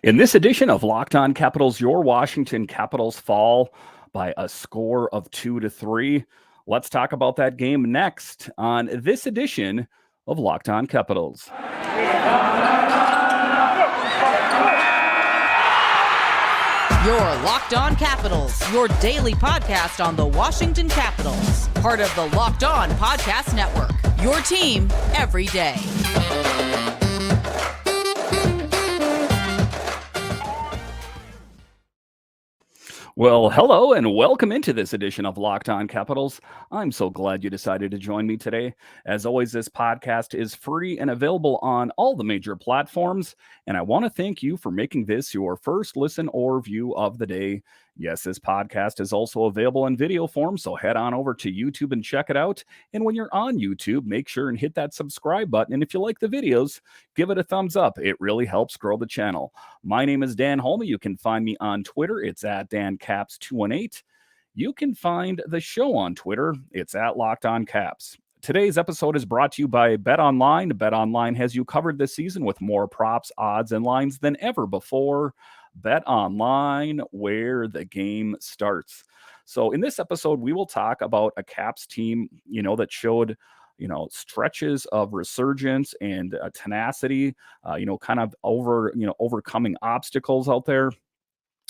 In this edition of Locked On Capitals, your Washington Capitals fall by a score of 2-3. Let's talk about that game next on this edition of Locked On Capitals. Your Locked On Capitals, your daily podcast on the Washington Capitals, part of the Locked On Podcast Network, your team every day. Well, hello and welcome into this edition of Locked On Capitals. I'm so glad you decided to join me today. As always, this podcast is free and available on all the major platforms, and I want to thank you for making this your first listen or view of the day. Yes, this podcast is also available in video form, so head on over to YouTube and check it out. And when you're on YouTube, make sure and hit that subscribe button. And if you like the videos, give it a thumbs up. It really helps grow the channel. My name is Dan Holme. You can find me on Twitter. It's at DanCaps218. You can find the show on Twitter. It's at Locked On Caps. Today's episode is brought to you by BetOnline. BetOnline has you covered this season with more props, odds, and lines than ever before. BetOnline, where the game starts. So in this episode, we will talk about a Caps team, that showed stretches of resurgence and tenacity, kind of overcoming obstacles out there.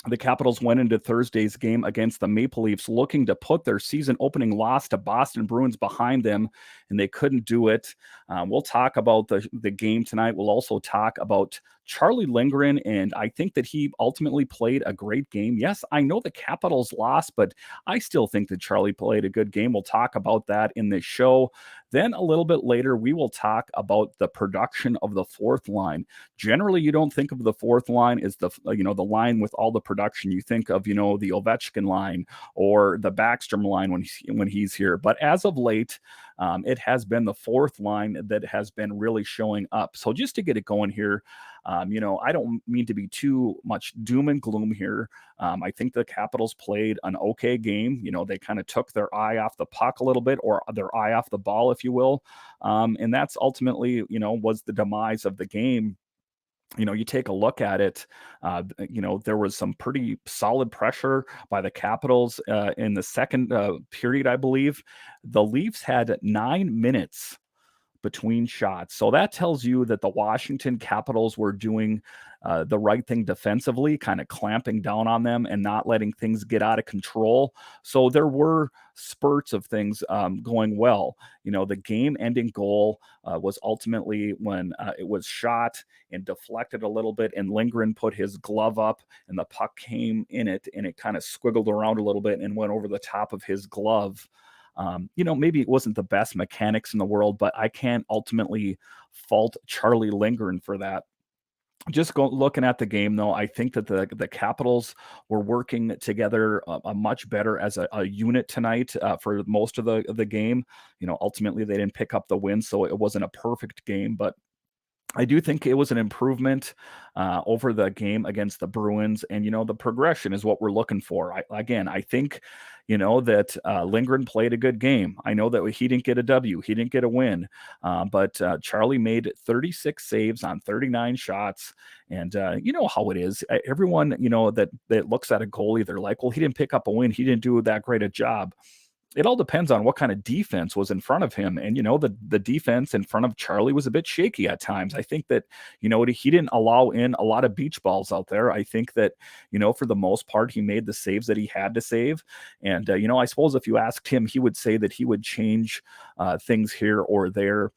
The Capitals went into Thursday's game against the Maple Leafs looking to put their season opening loss to Boston Bruins behind them, and they couldn't do it. We'll talk about the game tonight. We'll also talk about Charlie Lindgren, and I think that he ultimately played a great game. Yes, I know the Capitals lost, but I still think that Charlie played a good game. We'll talk about that in this show. Then a little bit later, we will talk about the production of the fourth line. Generally, you don't think of the fourth line as the line with all the production. You think of, the Ovechkin line or the Backstrom line when he's here. But as of late, it has been the fourth line that has been really showing up. So just to get it going here, I don't mean to be too much doom and gloom here. I think the Capitals played an okay game. They kind of took their eye off the puck a little bit, or their eye off the ball, if you will. And that's ultimately, was the demise of the game. You take a look at it, there was some pretty solid pressure by the Capitals in the second period, I believe. The Leafs had 9 minutes between shots. So that tells you that the Washington Capitals were doing the right thing defensively, kind of clamping down on them and not letting things get out of control. So there were spurts of things going well. The game-ending goal was ultimately when it was shot and deflected a little bit, and Lindgren put his glove up, and the puck came in it, and it kind of squiggled around a little bit and went over the top of his glove. Maybe it wasn't the best mechanics in the world, but I can't ultimately fault Charlie Lindgren for that. Just looking at the game, though, I think that the Capitals were working together a much better as a unit tonight for most of the game. Ultimately, they didn't pick up the win, so it wasn't a perfect game, but I do think it was an improvement over the game against the Bruins, and the progression is what we're looking for. I think that Lindgren played a good game. I know that he didn't get a W, he didn't get a win, but Charlie made 36 saves on 39 shots, and you know how it is. Everyone that looks at a goalie, they're like, well, he didn't pick up a win, he didn't do that great a job. It all depends on what kind of defense was in front of him. And, the defense in front of Charlie was a bit shaky at times. I think that, he didn't allow in a lot of beach balls out there. I think that, for the most part, he made the saves that he had to save. And, I suppose if you asked him, he would say that he would change things here or there.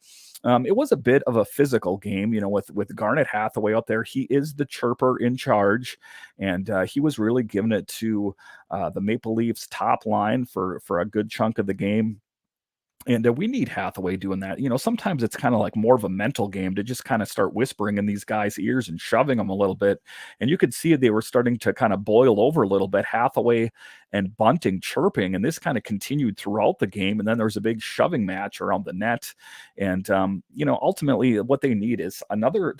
It was a bit of a physical game, with Garnet Hathaway out there. He is the chirper in charge, and he was really giving it to the Maple Leafs top line for a good chunk of the game. And we need Hathaway doing that. Sometimes it's kind of like more of a mental game to just kind of start whispering in these guys' ears and shoving them a little bit. And you could see they were starting to kind of boil over a little bit, Hathaway and Bunting chirping. And this kind of continued throughout the game. And then there was a big shoving match around the net. And, ultimately what they need is another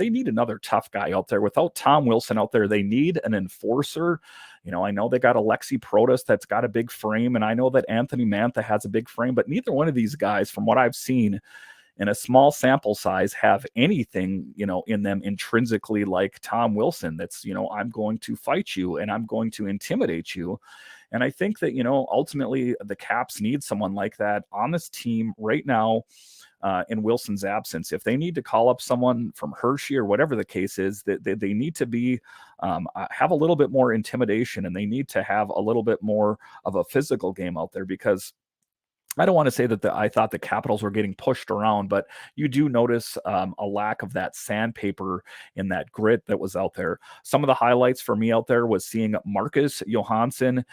tough guy out there. Without Tom Wilson out there, they need an enforcer. I know they got Alexi Protas that's got a big frame, and I know that Anthony Mantha has a big frame, but neither one of these guys, from what I've seen, in a small sample size have anything, in them intrinsically like Tom Wilson. That's, I'm going to fight you and I'm going to intimidate you. And I think that, ultimately the Caps need someone like that on this team right now, in Wilson's absence. If they need to call up someone from Hershey or whatever the case is, that they need to be have a little bit more intimidation, and they need to have a little bit more of a physical game out there, because I don't want to say that I thought the Capitals were getting pushed around, but you do notice a lack of that sandpaper and that grit that was out there. Some of the highlights for me out there was seeing Marcus Johansson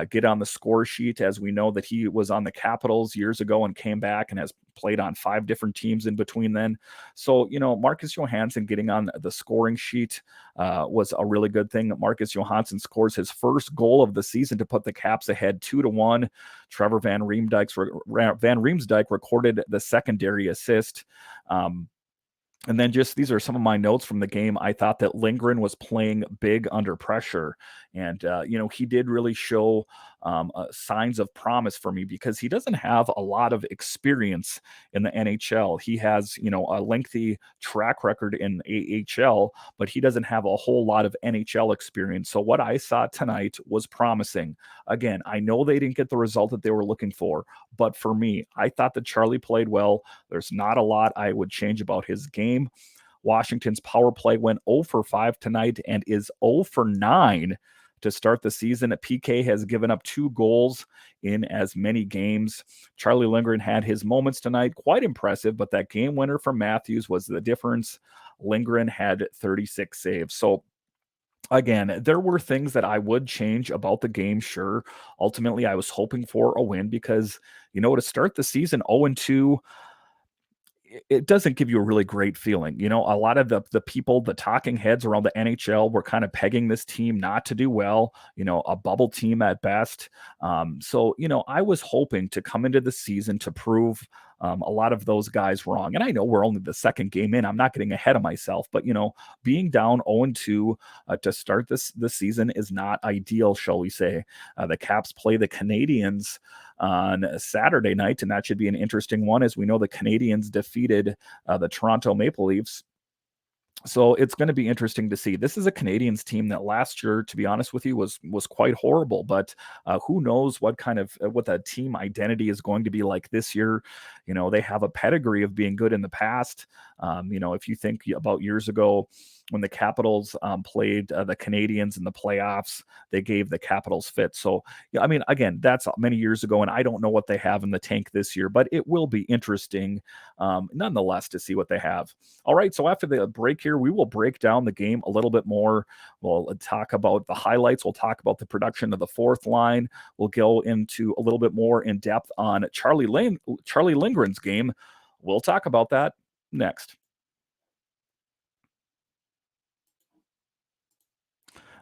get on the score sheet, as we know that he was on the Capitals years ago and came back and has played on 5 different teams in between then. So, Marcus Johansson getting on the scoring sheet was a really good thing. Marcus Johansson scores his first goal of the season to put the Caps ahead 2-1. Trevor Van Riemsdyk recorded the secondary assist. And then these are some of my notes from the game. I thought that Lindgren was playing big under pressure. And, he did really show signs of promise for me, because he doesn't have a lot of experience in the NHL. He has, a lengthy track record in AHL, but he doesn't have a whole lot of NHL experience. So what I saw tonight was promising. Again, I know they didn't get the result that they were looking for, but for me, I thought that Charlie played well. There's not a lot I would change about his game. Washington's power play went 0 for 5 tonight and is 0 for 9 to start the season. PK has given up 2 goals in as many games. Charlie Lindgren had his moments tonight, quite impressive, but that game winner from Matthews was the difference. Lindgren had 36 saves. So again, there were things that I would change about the game, sure. Ultimately, I was hoping for a win, because, to start the season 0-2, it doesn't give you a really great feeling. A lot of the people, the talking heads around the NHL were kind of pegging this team not to do well, a bubble team at best. So, I was hoping to come into the season to prove a lot of those guys wrong. And I know we're only the second game in. I'm not getting ahead of myself, but, being down 0-2 to start this season is not ideal, shall we say. The Caps play the Canadiens on Saturday night, and that should be an interesting one, as we know the Canadiens defeated the Toronto Maple Leafs. So it's going to be interesting to see. This is a Canadiens team that last year, to be honest with you, was quite horrible. But who knows what the team identity is going to be like this year. They have a pedigree of being good in the past. If you think about years ago, when the Capitals played the Canadiens in the playoffs, they gave the Capitals fit. So, again, that's many years ago, and I don't know what they have in the tank this year, but it will be interesting nonetheless to see what they have. All right, so after the break here, we will break down the game a little bit more. We'll talk about the highlights. We'll talk about the production of the fourth line. We'll go into a little bit more in depth on Charlie Lindgren's game. We'll talk about that next.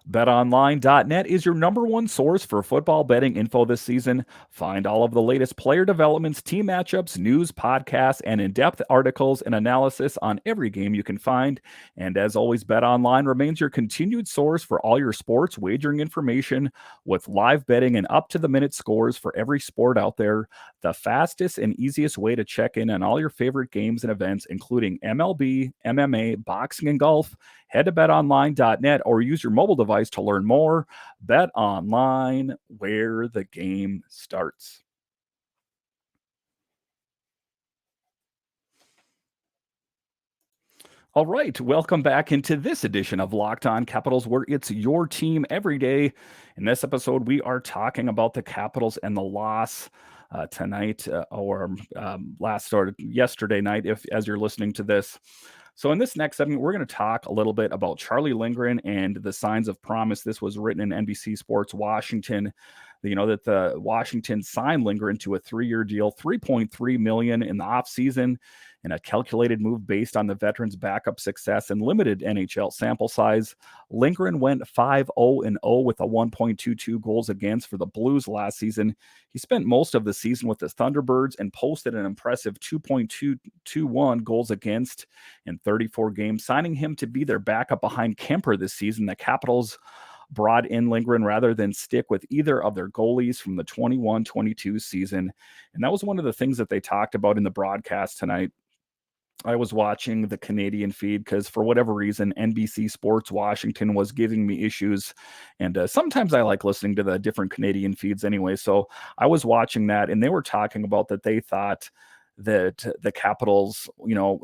BetOnline.net is your number one source for football betting info this season. Find all of the latest player developments, team matchups, news, podcasts, and in-depth articles and analysis on every game you can find. And as always, BetOnline remains your continued source for all your sports wagering information, with live betting and up-to-the-minute scores for every sport out there. The fastest and easiest way to check in on all your favorite games and events, including MLB, MMA, boxing, and golf. Head to betonline.net or use your mobile device to learn more. Bet Online, where the game starts. All right, welcome back into this edition of Locked On Capitals, where it's your team every day. In this episode, we are talking about the Capitals and the loss tonight, or yesterday night, as you're listening to this. So in this next segment, we're going to talk a little bit about Charlie Lindgren and the signs of promise. This was written in NBC Sports Washington. That the Washington signed Lindgren to a 3-year deal, $3.3 million in the offseason, in a calculated move based on the veteran's backup success and limited NHL sample size. Lindgren went 5-0-0 with a 1.22 goals against for the Blues last season. He spent most of the season with the Thunderbirds and posted an impressive 2.221 goals against in 34 games, signing him to be their backup behind Kemper this season. The Capitals brought in Lindgren rather than stick with either of their goalies from the 21-22 season. And that was one of the things that they talked about in the broadcast tonight. I was watching the Canadian feed because for whatever reason, NBC Sports Washington was giving me issues. And sometimes I like listening to the different Canadian feeds anyway. So I was watching that and they were talking about that they thought that the Capitals,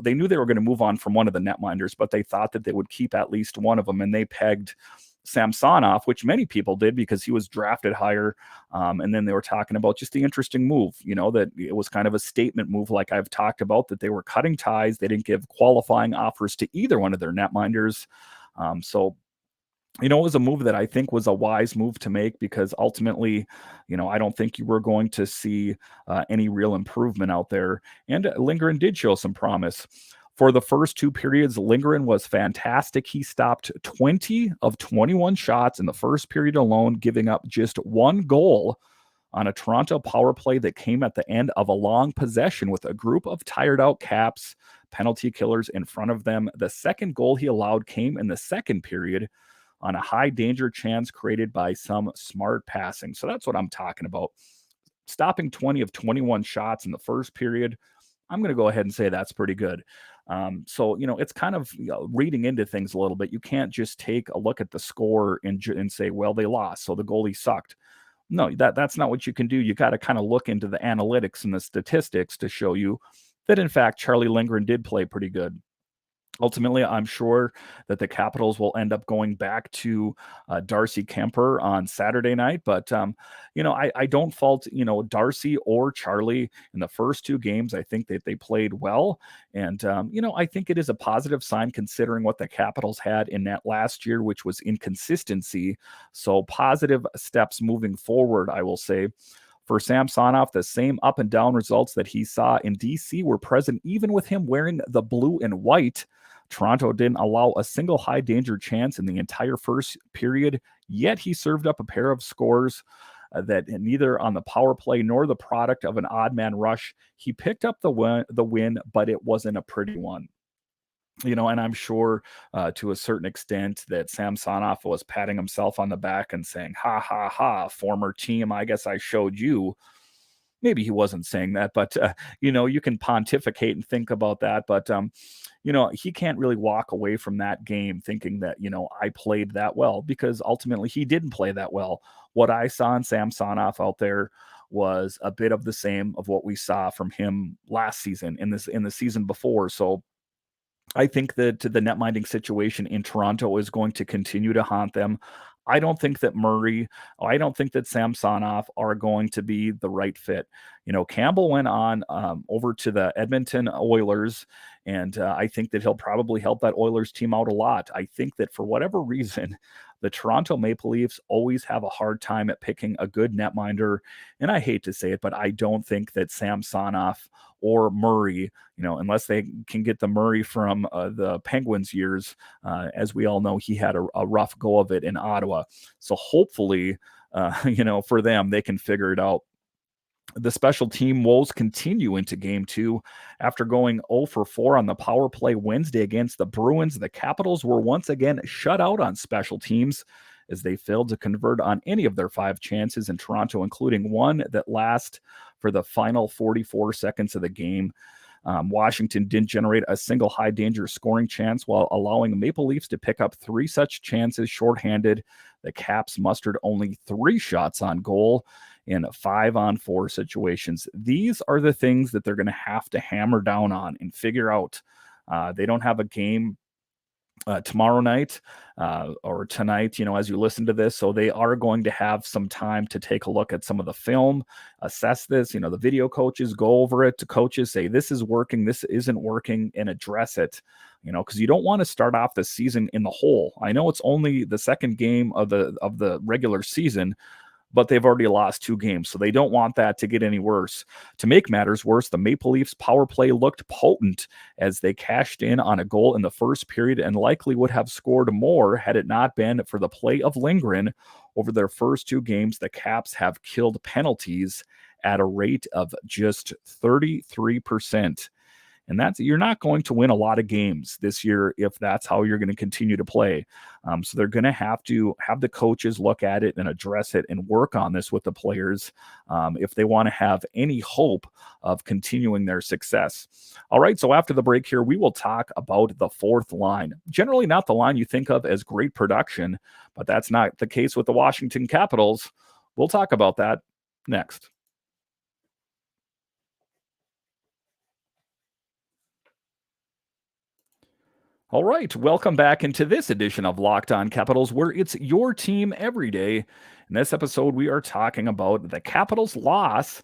they knew they were going to move on from one of the netminders, but they thought that they would keep at least one of them. And they pegged Samsonov, which many people did because he was drafted higher. And then they were talking about just the interesting move, that it was kind of a statement move, like I've talked about, that they were cutting ties. They didn't give qualifying offers to either one of their netminders. So it was a move that I think was a wise move to make because ultimately, I don't think you were going to see any real improvement out there. And Lindgren did show some promise. For the first two periods, Lindgren was fantastic. He stopped 20 of 21 shots in the first period alone, giving up just one goal on a Toronto power play that came at the end of a long possession with a group of tired out Caps penalty killers in front of them. The second goal he allowed came in the second period on a high danger chance created by some smart passing. So that's what I'm talking about. Stopping 20 of 21 shots in the first period, I'm going to go ahead and say that's pretty good. So, it's kind of reading into things a little bit. You can't just take a look at the score and say, well, they lost, so the goalie sucked. No, that's not what you can do. You got to kind of look into the analytics and the statistics to show you that, in fact, Charlie Lindgren did play pretty good. Ultimately, I'm sure that the Capitals will end up going back to Darcy Kemper on Saturday night. But, I don't fault, Darcy or Charlie in the first two games. I think that they played well. And, I think it is a positive sign considering what the Capitals had in that last year, which was inconsistency. So positive steps moving forward, I will say. For Samsonov, the same up and down results that he saw in DC were present even with him wearing the blue and white. Toronto didn't allow a single high danger chance in the entire first period, yet he served up a pair of scores that neither on the power play nor the product of an odd man rush. He picked up the win, but it wasn't a pretty one. And I'm sure to a certain extent that Samsonov was patting himself on the back and saying, ha, ha, ha, former team, I guess I showed you. Maybe he wasn't saying that, but, you can pontificate and think about that. But, he can't really walk away from that game thinking that, I played that well because ultimately he didn't play that well. What I saw in Samsonov out there was a bit of the same of what we saw from him last season in the season before. So I think that the net minding situation in Toronto is going to continue to haunt them. I don't think that I don't think that Samsonov are going to be the right fit. Campbell went on over to the Edmonton Oilers, and I think that he'll probably help that Oilers team out a lot. I think that for whatever reason, the Toronto Maple Leafs always have a hard time at picking a good netminder. And I hate to say it, but I don't think that Samsonov or Murray, unless they can get the Murray from the Penguins years, as we all know, he had a rough go of it in Ottawa. So hopefully, for them, they can figure it out. The special team woes continue into game two. After going 0 for 4 on the power play Wednesday against the Bruins, the Capitals were once again shut out on special teams as they failed to convert on any of their 5 chances in Toronto, including one that lasted for the final 44 seconds of the game. Washington didn't generate a single high danger scoring chance while allowing the Maple Leafs to pick up 3 such chances shorthanded. The Caps mustered only 3 shots on goal in 5-on-4 situations. These are the things that they're going to have to hammer down on and figure out. They don't have a game tomorrow night or tonight, as you listen to this. So they are going to have some time to take a look at some of the film, assess this, the video coaches go over it to coaches, say, this is working, this isn't working, and address it, because you don't want to start off the season in the hole. I know it's only the second game of the regular season, but they've already lost 2 games, so they don't want that to get any worse. To make matters worse, the Maple Leafs power play looked potent as they cashed in on a goal in the first period and likely would have scored more had it not been for the play of Lindgren. Over their first 2 games, the Caps have killed penalties at a rate of just 33%. And you're not going to win a lot of games this year if that's how you're going to continue to play. So they're going to have the coaches look at it and address it and work on this with the players if they want to have any hope of continuing their success. All right, so after the break here, we will talk about the fourth line. Generally not the line you think of as great production, but that's not the case with the Washington Capitals. We'll talk about that next. All right, welcome back into this edition of Locked On Capitals, where it's your team every day. In this episode, we are talking about the Capitals' loss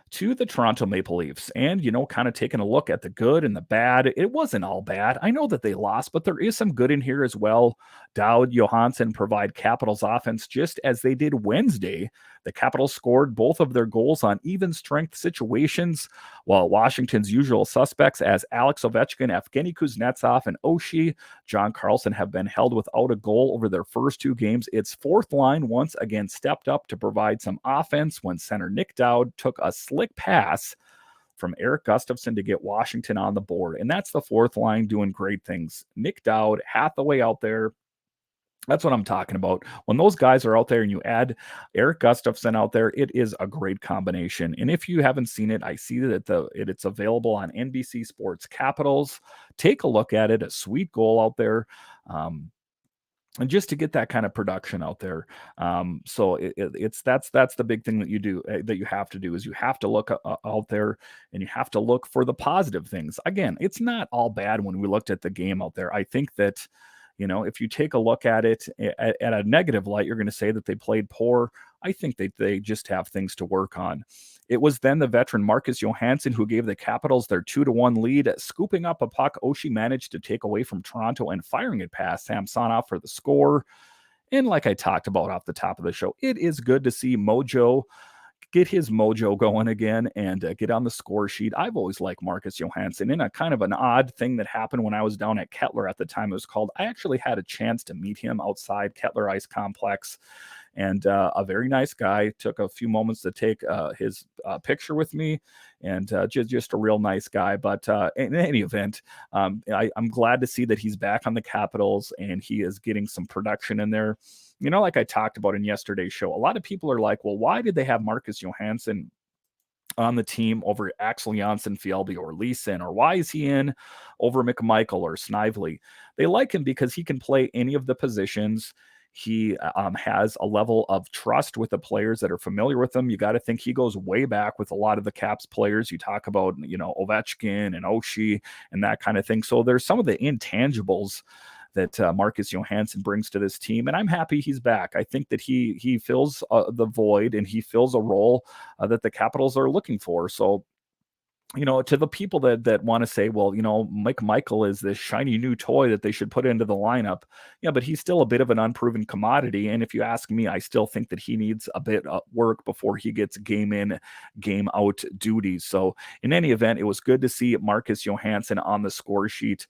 to the Toronto Maple Leafs and, kind of taking a look at the good and the bad. It wasn't all bad. I know that they lost, but there is some good in here as well. Dowd, Johansson provide Capitals offense just as they did Wednesday. The Capitals scored both of their goals on even strength situations, while Washington's usual suspects as Alex Ovechkin, Evgeny Kuznetsov, and Oshie John Carlson have been held without a goal over their first two games. Its fourth line once again stepped up to provide some offense when center Nick Dowd took a slick pass from Erik Gustafsson to get Washington on the board. And that's the fourth line doing great things. Nick Dowd, Hathaway out there. That's what I'm talking about. When those guys are out there and you add Erik Gustafsson out there, it is a great combination. And if you haven't seen it, I see that it's available on NBC Sports Capitals. Take a look at it. A sweet goal out there. And just to get that kind of production out there. So that's the big thing that you do, that you have to do, is you have to look out there and you have to look for the positive things. Again, it's not all bad when we looked at the game out there. I think that, if you take a look at it at a negative light, you're going to say that they played poor. I think they just have things to work on. It was then the veteran Marcus Johansson who gave the Capitals their 2-1 lead. Scooping up a puck, Oshie managed to take away from Toronto and firing it past Samsonov for the score. And like I talked about off the top of the show, it is good to see Mojo get his mojo going again and get on the score sheet. I've always liked Marcus Johansson. In a kind of an odd thing that happened when I was down at Kettler at the time it was called, I actually had a chance to meet him outside Kettler Ice Complex. And a very nice guy. Took a few moments to take his picture with me, and just a real nice guy. But in any event, I'm glad to see that he's back on the Capitals and he is getting some production in there. Like I talked about in yesterday's show, a lot of people are like, well, why did they have Marcus Johansson on the team over Axel Janssen-Fjällby or Leeson, or why is he in over McMichael or Snively? They like him because he can play any of the positions. He has a level of trust with the players that are familiar with him. You got to think he goes way back with a lot of the Caps players. You talk about, Ovechkin and Oshie and that kind of thing. So there's some of the intangibles that Marcus Johansson brings to this team, and I'm happy he's back. I think that he fills the void and he fills a role that the Capitals are looking for. So, to the people that want to say, well, Mike Michael is this shiny new toy that they should put into the lineup. Yeah, but he's still a bit of an unproven commodity. And if you ask me, I still think that he needs a bit of work before he gets game in, game out duties. So in any event, it was good to see Marcus Johansson on the score sheet.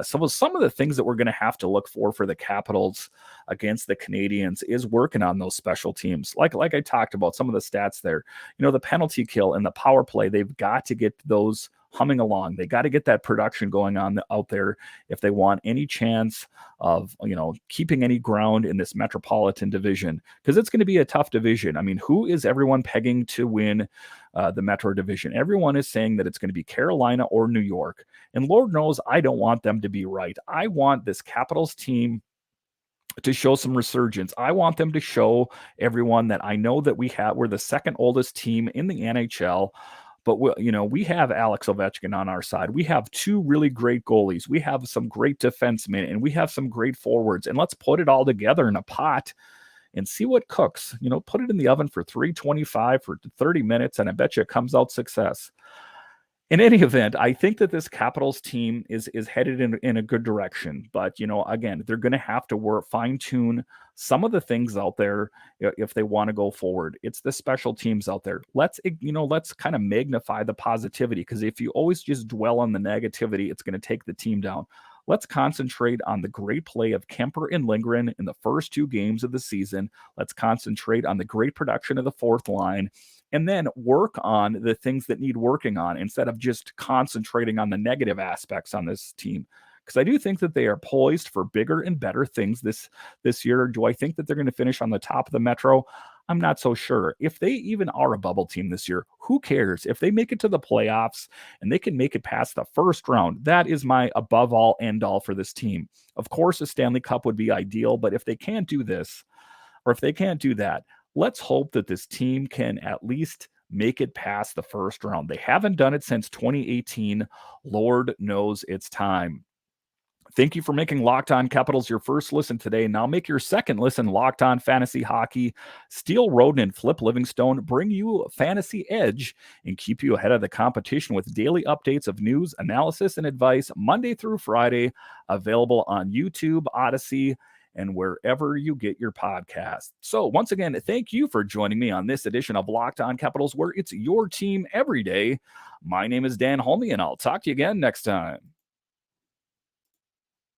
Some of the things that we're going to have to look for the Capitals against the Canadiens is working on those special teams. Like I talked about, some of the stats there, the penalty kill and the power play, they've got to get those humming along. They got to get that production going on out there if they want any chance of, keeping any ground in this Metropolitan division, because it's going to be a tough division. I mean, who is everyone pegging to win the Metro division? Everyone is saying that it's going to be Carolina or New York. And Lord knows I don't want them to be right. I want this Capitals team to show some resurgence. I want them to show everyone that I know that we're the second oldest team in the NHL. But we have Alex Ovechkin on our side. We have two really great goalies. We have some great defensemen, and we have some great forwards. And let's put it all together in a pot and see what cooks. Put it in the oven for 325 for 30 minutes, and I bet you it comes out success. In any event, I think that this Capitals team is headed in a good direction. But, again, they're going to have to fine-tune some of the things out there if they want to go forward. It's the special teams out there. Let's kind of magnify the positivity, because if you always just dwell on the negativity, it's going to take the team down. Let's concentrate on the great play of Kemper and Lindgren in the first two games of the season. Let's concentrate on the great production of the fourth line. and then work on the things that need working on instead of just concentrating on the negative aspects on this team. Because I do think that they are poised for bigger and better things this year. Do I think that they're going to finish on the top of the Metro? I'm not so sure. If they even are a bubble team this year, who cares? If they make it to the playoffs and they can make it past the first round, that is my above all end all for this team. Of course, a Stanley Cup would be ideal, but if they can't do this, or if they can't do that, let's hope that this team can at least make it past the first round. They haven't done it since 2018. Lord knows it's time. Thank you for making Locked On Capitals your first listen today. Now make your second listen Locked On Fantasy Hockey. Steele Roden and Flip Livingstone bring you fantasy edge and keep you ahead of the competition with daily updates of news, analysis, and advice Monday through Friday, available on YouTube, Odyssey, and wherever you get your podcasts. So once again, thank you for joining me on this edition of Locked On Capitals, where it's your team every day. My name is Dan Holme, and I'll talk to you again next time.